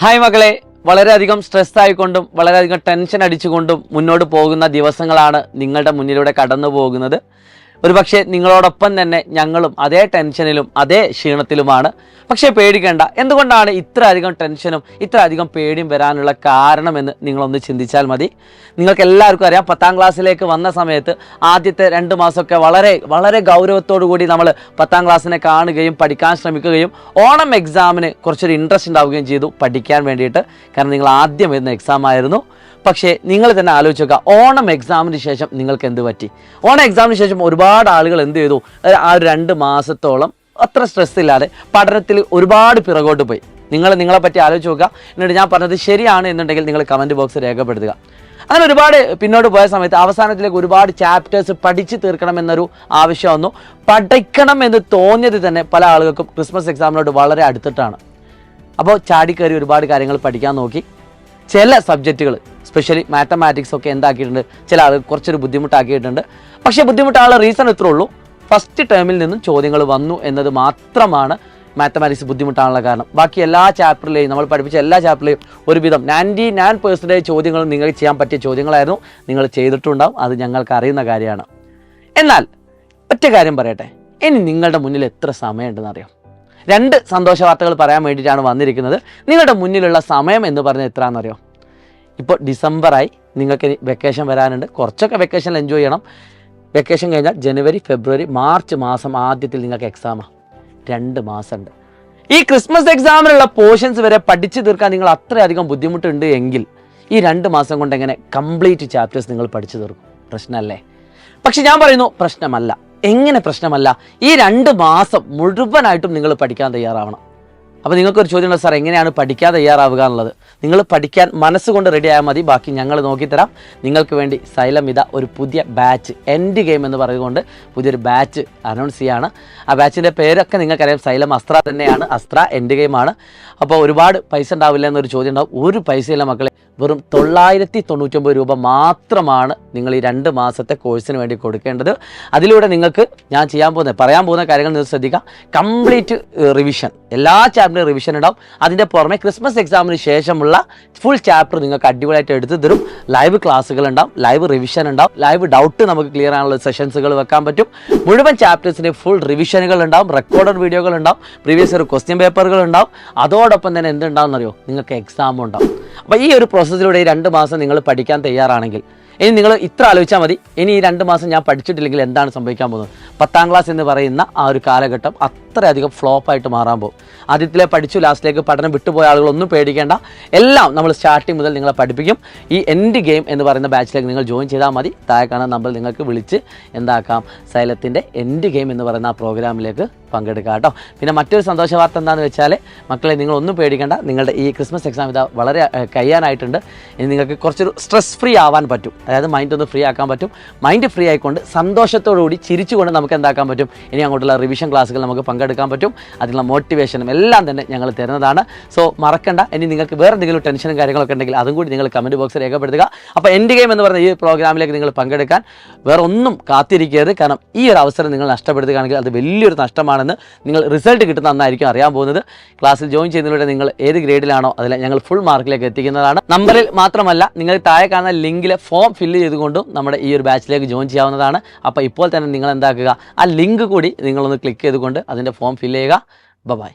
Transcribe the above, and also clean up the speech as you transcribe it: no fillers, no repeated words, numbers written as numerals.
Hi മക്കളെ, വളരെയധികം stress ആയിക്കൊണ്ടും വളരെയധികം ടെൻഷൻ അടിച്ചുകൊണ്ടും മുന്നോട്ട് പോകുന്ന ദിവസങ്ങളാണ് നിങ്ങളുടെ മുന്നിലൂടെ കടന്നു പോകുന്നത്. ഒരുപക്ഷെ നിങ്ങളോടൊപ്പം തന്നെ ഞങ്ങളും അതേ ടെൻഷനിലും അതേ ക്ഷീണത്തിലുമാണ്. പക്ഷേ പേടിക്കേണ്ട. എന്തുകൊണ്ടാണ് ഇത്ര അധികം ടെൻഷനും ഇത്ര അധികം പേടിയും വരാനുള്ള കാരണമെന്ന് നിങ്ങളൊന്ന് ചിന്തിച്ചാൽ മതി. നിങ്ങൾക്ക് എല്ലാവർക്കും അറിയാം, 10ാം ക്ലാസ്സിലേക്ക് വന്ന സമയത്ത് ആദ്യത്തെ 2 മാസമൊക്കെ വളരെ ഗൗരവത്തോടു കൂടി നമ്മൾ 10ാം ക്ലാസ്സിനെ കാണുകയും പഠിക്കാൻ ശ്രമിക്കുകയും ഓണം എക്സാമിന് കുറച്ചൊരു ഇൻട്രസ്റ്റ് ഉണ്ടാവുകയും ചെയ്തു പഠിക്കാൻ വേണ്ടിയിട്ട്. കാരണം നിങ്ങൾ ആദ്യം വരുന്ന എക്സാം ആയിരുന്നു. പക്ഷേ നിങ്ങൾ തന്നെ ആലോചിച്ച് നോക്കുക, ഓണം എക്സാമിന് ശേഷം നിങ്ങൾക്ക് എന്ത് പറ്റി? ഓണം എക്സാമിന് ശേഷം ഒരുപാട് ആളുകൾ എന്ത് ചെയ്തു? ആ 2 മാസത്തോളം അത്ര സ്ട്രെസ് ഇല്ലാതെ പഠനത്തിൽ ഒരുപാട് പിറകോട്ട് പോയി. നിങ്ങളെ പറ്റി ആലോചിച്ച് നോക്കുക. എന്നിട്ട് ഞാൻ പറഞ്ഞത് ശരിയാണ് എന്നുണ്ടെങ്കിൽ നിങ്ങൾ കമൻറ്റ് ബോക്സ് രേഖപ്പെടുത്തുക. അങ്ങനെ ഒരുപാട് പിന്നോട്ട് പോയ സമയത്ത് അവസാനത്തിലേക്ക് ഒരുപാട് ചാപ്റ്റേഴ്സ് പഠിച്ച് തീർക്കണമെന്നൊരു ആവശ്യം വന്നു. പഠിക്കണം എന്ന് തോന്നിയത് തന്നെ പല ആളുകൾക്കും ക്രിസ്മസ് എക്സാമിനോട് വളരെ അടുത്തിട്ടാണ്. അപ്പോൾ ചാടിക്കയറി ഒരുപാട് കാര്യങ്ങൾ പഠിക്കാൻ നോക്കി. ചില സബ്ജക്റ്റുകൾ സ്പെഷ്യലി മാത്തമാറ്റിക്സ് ഒക്കെ എന്താക്കിയിട്ടുണ്ട്, ചില ആളുകൾ കുറച്ചൊരു ബുദ്ധിമുട്ടാക്കിയിട്ടുണ്ട്. പക്ഷേ ബുദ്ധിമുട്ടാനുള്ള റീസൺ ഇത്രേ ഉള്ളൂ, ഫസ്റ്റ് ടേമിൽ നിന്നും ചോദ്യങ്ങൾ വന്നു എന്നത് മാത്രമാണ് മാത്തമാറ്റിക്സ് ബുദ്ധിമുട്ടാനുള്ള കാരണം. ബാക്കി എല്ലാ ചാപ്റ്ററിലെയും നമ്മൾ പഠിപ്പിച്ച എല്ലാ ചാപ്റ്ററിലെയും ഒരുവിധം 99% ചോദ്യങ്ങളും നിങ്ങൾക്ക് ചെയ്യാൻ പറ്റിയ ചോദ്യങ്ങളായിരുന്നു. നിങ്ങൾ ചെയ്തിട്ടുണ്ടാവും, അത് ഞങ്ങൾക്ക് അറിയുന്ന കാര്യമാണ്. എന്നാൽ ഒറ്റ കാര്യം പറയട്ടെ, ഇനി നിങ്ങളുടെ മുന്നിൽ എത്ര സമയമുണ്ടെന്ന് അറിയാം? 2 സന്തോഷ വാർത്തകൾ പറയാൻ വേണ്ടിയിട്ടാണ് വന്നിരിക്കുന്നത്. നിങ്ങളുടെ മുന്നിലുള്ള സമയം എന്ന് പറഞ്ഞാൽ എത്രയാണെന്നറിയോ? ഇപ്പോൾ ഡിസംബറായി, നിങ്ങൾക്ക് വെക്കേഷൻ വരാനുണ്ട്. കുറച്ചൊക്കെ വെക്കേഷൻ എൻജോയ് ചെയ്യണം. വെക്കേഷൻ കഴിഞ്ഞാൽ ജനുവരി, ഫെബ്രുവരി, മാർച്ച് മാസം ആദ്യത്തിൽ നിങ്ങൾക്ക് എക്സാമാണ്. 2 മാസമുണ്ട്. ഈ ക്രിസ്മസ് എക്സാമിനുള്ള പോർഷൻസ് വരെ പഠിച്ചു തീർക്കാൻ നിങ്ങൾ അത്രയധികം ബുദ്ധിമുട്ടുണ്ട് എങ്കിൽ ഈ 2 മാസം കൊണ്ട് എങ്ങനെ കംപ്ലീറ്റ് ചാപ്റ്റേഴ്സ് നിങ്ങൾ പഠിച്ചു തീർക്കും? പ്രശ്നമല്ലേ? പക്ഷെ ഞാൻ പറയുന്നു, പ്രശ്നമല്ല. എങ്ങനെ പ്രശ്നമല്ല? ഈ 2 മാസം മുഴുവനായിട്ടും നിങ്ങൾ പഠിക്കാൻ തയ്യാറാവണം. അപ്പോൾ നിങ്ങൾക്കൊരു ചോദ്യമുണ്ട്, സാർ എങ്ങനെയാണ് പഠിക്കാൻ തയ്യാറാവുക എന്നുള്ളത്? നിങ്ങൾ പഠിക്കാൻ മനസ്സുകൊണ്ട് റെഡി ആയാൽ മതി, ബാക്കി ഞങ്ങൾ നോക്കിത്തരാം. നിങ്ങൾക്ക് വേണ്ടി സൈലം ഇതാ ഒരു പുതിയ ബാച്ച്, എൻഡ് ഗെയിം എന്ന് പറയുകൊണ്ട് പുതിയൊരു ബാച്ച് അനൗൺസ് ചെയ്യാണ്. ആ ബാച്ചിൻ്റെ പേരൊക്കെ നിങ്ങൾക്കറിയാം, സൈലം അസ്ത്ര തന്നെയാണ്. അസ്ത്ര എൻഡ് ഗെയിമാണ്. അപ്പോൾ ഒരുപാട് പൈസ ഉണ്ടാവില്ല എന്നൊരു ചോദ്യം ഉണ്ടാവും. ഒരു പൈസയില്ല മക്കളെ, വെറും 999 രൂപ മാത്രമാണ് നിങ്ങൾ ഈ 2 മാസത്തെ കോഴ്സിന് വേണ്ടി കൊടുക്കേണ്ടത്. അതിലൂടെ നിങ്ങൾക്ക് ഞാൻ പറയാൻ പോകുന്ന കാര്യങ്ങൾ നിങ്ങൾ ശ്രദ്ധിക്കുക. കംപ്ലീറ്റ് റിവിഷൻ, എല്ലാ ചാപ്റ്ററിനും റിവിഷൻ ഉണ്ടാവും. അതിൻ്റെ പുറമെ ക്രിസ്മസ് എക്സാമിന് ശേഷമുള്ള ഫുൾ ചാപ്റ്റർ നിങ്ങൾക്ക് അടിപൊളിയായിട്ട് എടുത്ത് തരും. ലൈവ് ക്ലാസ്സുകൾ ഉണ്ടാവും, ലൈവ് റിവിഷൻ ഉണ്ടാവും, ലൈവ് ഡൗട്ട് നമുക്ക് ക്ലിയർ ആണുള്ള സെഷൻസുകൾ വെക്കാൻ പറ്റും. മുഴുവൻ ചാപ്റ്റേഴ്സിൻ്റെ ഫുൾ റിവിഷനുകൾ ഉണ്ടാവും, റെക്കോർഡഡ് വീഡിയോകൾ ഉണ്ടാവും, പ്രീവിയസ് ഇയർ ക്വസ്റ്റ്യൻ പേപ്പറുകൾ ഉണ്ടാവും. അതോടൊപ്പം തന്നെ എന്തുണ്ടാവും എന്നറിയോ? നിങ്ങൾക്ക് എക്സാമും ഉണ്ടാവും. അപ്പോൾ ഈ ഒരു പ്രോസസ്സിലൂടെ ഈ 2 മാസം നിങ്ങൾ പഠിക്കാൻ തയ്യാറാണെങ്കിൽ, ഇനി നിങ്ങൾ ഇത്ര ആലോചിച്ചാൽ മതി, ഇനി ഈ 2 മാസം ഞാൻ പഠിച്ചിട്ടില്ലെങ്കിൽ എന്താണ് സംഭവിക്കാൻ പോകുന്നത്? 10ാം ക്ലാസ് എന്ന് പറയുന്ന ആ ഒരു കാലഘട്ടം അത്രയധികം ഫ്ലോപ്പായിട്ട് മാറാൻ പോകും. ആദ്യത്തിലെ പഠിച്ചു ലാസ്റ്റിലേക്ക് പഠനം വിട്ടുപോയ ആളുകളൊന്നും പേടിക്കേണ്ട. എല്ലാം നമ്മൾ സ്റ്റാർട്ടിങ് മുതൽ നിങ്ങളെ പഠിപ്പിക്കും. ഈ എൻഡ് ഗെയിം എന്ന് പറയുന്ന ബാച്ചിലേക്ക് നിങ്ങൾ ജോയിൻ ചെയ്താൽ മതി. താഴെ കാണുന്ന നമ്പർ നിങ്ങൾക്ക് വിളിച്ച് എന്താക്കാം, സൈലത്തിൻ്റെ എൻഡ് ഗെയിം എന്ന് പറയുന്ന ആ പ്രോഗ്രാമിലേക്ക് പങ്കെടുക്കുക കേട്ടോ. പിന്നെ മറ്റൊരു സന്തോഷ വാർത്ത എന്താണെന്ന് വെച്ചാൽ, മക്കളെ നിങ്ങളൊന്നും പേടിക്കേണ്ട. നിങ്ങളുടെ ഈ ക്രിസ്മസ് എക്സാം ഇതാ വളരെ കഴിയാനായിട്ടുണ്ട്. ഇനി നിങ്ങൾക്ക് കുറച്ചൊരു സ്ട്രെസ് ഫ്രീ ആവാൻ പറ്റും. അതായത് മൈൻഡ് ഒന്ന് ഫ്രീ ആക്കാൻ പറ്റും. മൈൻഡ് ഫ്രീ ആയിക്കൊണ്ട് സന്തോഷത്തോടുകൂടി ചിരിച്ചുകൊണ്ട് നമുക്ക് എന്താക്കാൻ പറ്റും? ഇനി അങ്ങോട്ടുള്ള റിവിഷൻ ക്ലാസ്സുകൾ നമുക്ക് പങ്കെടുക്കാൻ പറ്റും. അതിനുള്ള മോട്ടിവേഷനും എല്ലാം തന്നെ ഞങ്ങൾ തരുന്നതാണ്. സോ മറക്കണ്ട. ഇനി നിങ്ങൾക്ക് വേറെ എന്തെങ്കിലും ടെൻഷനും കാര്യങ്ങളൊക്കെ ഉണ്ടെങ്കിൽ അതും കൂടി നിങ്ങൾ കമൻറ്റ് ബോക്സിൽ രേഖപ്പെടുത്തുക. അപ്പോൾ എൻഡ് ഗെയിം എന്ന് പറയുന്ന ഈ പ്രോഗ്രാമിലേക്ക് നിങ്ങൾ പങ്കെടുക്കാൻ വേറെ ഒന്നും കാത്തിരിക്കരുത്. കാരണം ഈ ഒരു അവസരം നിങ്ങൾ നഷ്ടപ്പെടുത്തുകയാണെങ്കിൽ അത് വലിയൊരു നഷ്ടമാണെന്ന് നിങ്ങൾ റിസൾട്ട് കിട്ടുന്ന അന്നായിരിക്കും അറിയാൻ പോകുന്നത്. ക്ലാസ്സിൽ ജോയിൻ ചെയ്യുന്നതിലൂടെ നിങ്ങൾ ഏത് ഗ്രേഡിലാണോ അതിൽ ഞങ്ങൾ ഫുൾ മാർക്കിലേക്ക് എത്തിക്കുന്നതാണ്. നമ്പറിൽ മാത്രമല്ല, നിങ്ങൾ താഴെ കാണുന്ന ലിങ്കിലെ ഫോം ഫില്ല് ചെയ്തുകൊണ്ടും നമ്മുടെ ഈ ഒരു ബാച്ചിലേക്ക് ജോയിൻ ചെയ്യാവുന്നതാണ്. അപ്പോൾ ഇപ്പോൾ തന്നെ നിങ്ങൾ എന്താക്കുക, ആ ലിങ്ക് കൂടി നിങ്ങളൊന്ന് ക്ലിക്ക് ചെയ്തുകൊണ്ട് അതിൻ്റെ ഫോം ഫില്ല് ചെയ്യുക. ബൈ.